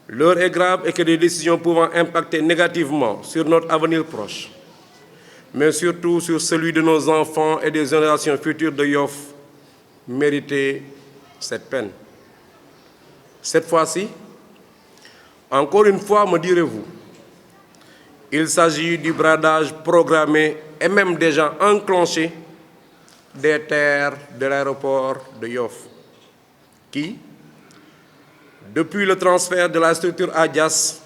L'heure est grave et que des décisions pouvant impacter négativement sur notre avenir proche, mais surtout sur celui de nos enfants et des générations futures de Yoff, méritaient cette peine. Cette fois-ci, encore une fois, me direz-vous, il s'agit du bradage programmé et même déjà enclenché des terres de l'aéroport de Yoff, qui, depuis le transfert de la structure à Diass,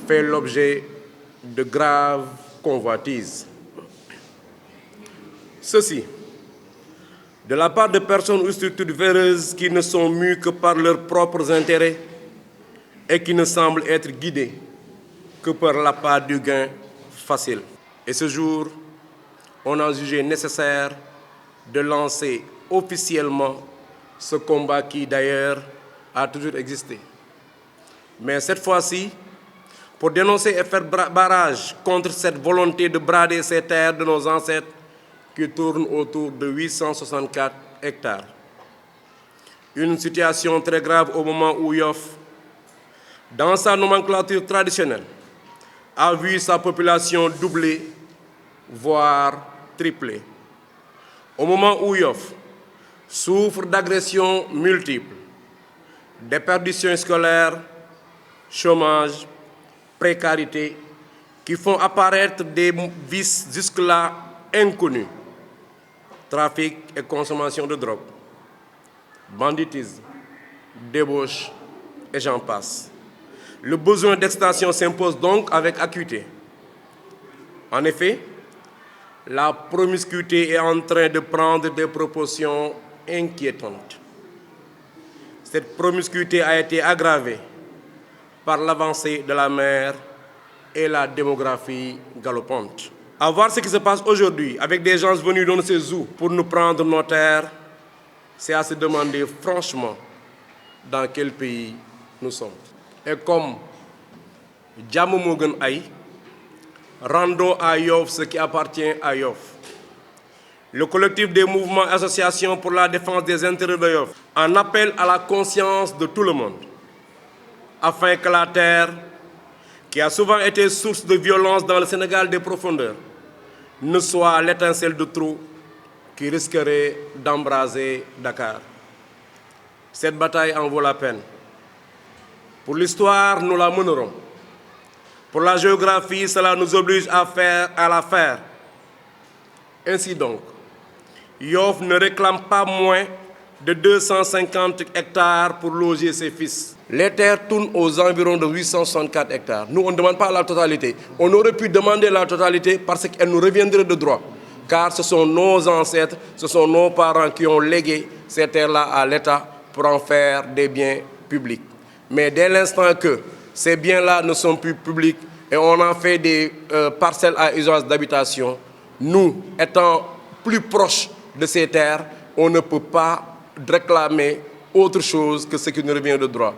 fait l'objet de graves convoitises. Ceci, de la part de personnes ou structures véreuses qui ne sont mues que par leurs propres intérêts et qui ne semblent être guidées que par l'appât du gain facile. Et ce jour, on a jugé nécessaire de lancer officiellement ce combat qui, d'ailleurs, a toujours existé. Mais cette fois-ci, pour dénoncer et faire barrage contre cette volonté de brader ces terres de nos ancêtres qui tournent autour de 864 hectares. Une situation très grave au moment où Yoff, dans sa nomenclature traditionnelle, a vu sa population doubler, voire tripler. Au moment où Yoff souffre d'agressions multiples, déperditions scolaires, chômage, précarité, qui font apparaître des vices jusque-là inconnus, trafic et consommation de drogue, banditisme, débauche et j'en passe. Le besoin d'extension s'impose donc avec acuité. En effet, la promiscuité est en train de prendre des proportions inquiétantes. Cette promiscuité a été aggravée par l'avancée de la mer et la démographie galopante. À voir ce qui se passe aujourd'hui avec des gens venus d'on ne sait où pour nous prendre nos terres, c'est à se demander franchement dans quel pays nous sommes. Et comme Djamou Mogen Aï, rendons à Yoff ce qui appartient à Yoff. Le collectif des mouvements et associations pour la défense des intérêts de Yoff en appelle à la conscience de tout le monde, afin que la terre, qui a souvent été source de violence dans le Sénégal des profondeurs, ne soit l'étincelle de trou qui risquerait d'embraser Dakar. Cette bataille en vaut la peine. Pour l'histoire, nous la mènerons. Pour la géographie, cela nous oblige à la faire. Ainsi donc, Yoff ne réclame pas moins de 250 hectares pour loger ses fils. Les terres tournent aux environs de 864 hectares. Nous, on ne demande pas la totalité. On aurait pu demander la totalité parce qu'elle nous reviendrait de droit. Car ce sont nos ancêtres, ce sont nos parents qui ont légué ces terres-là à l'État pour en faire des biens publics. Mais dès l'instant que ces biens-là ne sont plus publics et on en fait des parcelles à usage d'habitation, nous, étant plus proches de ces terres, on ne peut pas réclamer autre chose que ce qui nous revient de droit.